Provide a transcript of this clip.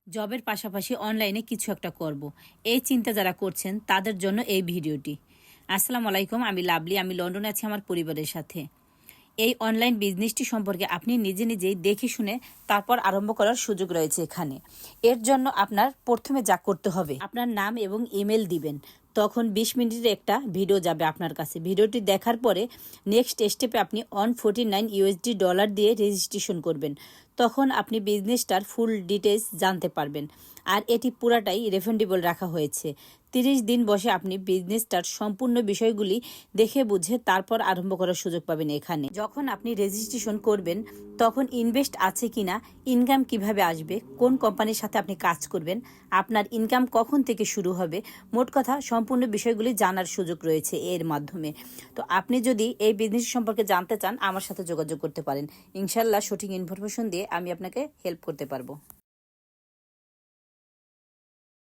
জবের পাশাপাশি অনলাইনে কিছু একটা করব। এই চিন্তা যারা করছেন তাদের জন্য এই ভিডিওটি। আসসালামু আলাইকুম, আমি লাভলি, আমি লন্ডনে আছি আমার পরিবারের সাথে। এই অনলাইন বিজনেসটি সম্পর্কে আপনি নিজে নিজেই দেখে শুনে তারপর আরম্ভ করার সুযোগ রয়েছে এখানে। এর জন্য আপনার প্রথমে যা করতে হবে, আপনার নাম এবং ইমেল দিবেন। তখন 20 মিনিটের একটা ভিডিও যাবে আপনার কাছে। ভিডিওটি দেখার পরে নেক্সট স্টেপে আপনি $149 দিয়ে রেজিস্ট্রেশন করবেন। তখন আপনি বিজনেসটার ফুল ডিটেলস জানতে পারবেন। আর এটি পুরাটাই রিফান্ডেবল রাখা হয়েছে। 30 দিন বসে আপনি বিজনেসটার সম্পূর্ণ বিষয়গুলি দেখে বুঝে তারপর আরম্ভ করার সুযোগ পাবেন এখানে। যখন আপনি রেজিস্ট্রেশন করবেন তখন ইনভেস্ট আছে কিনা, ইনকাম কিভাবে আসবে, কোন কোম্পানির সাথে আপনি কাজ করবেন, আপনার ইনকাম কখন থেকে শুরু হবে, মোট কথা সম্পূর্ণ বিষয়গুলি জানার সুযোগ রয়েছে এর মাধ্যমে। তো আপনি যদি এই বিজনেস সম্পর্কে জানতে চান আমার সাথে যোগাযোগ করতে পারেন। ইনশাল্লাহ সঠিক ইনফরমেশন দিয়ে আমি আপনাকে হেল্প করতে পারবো।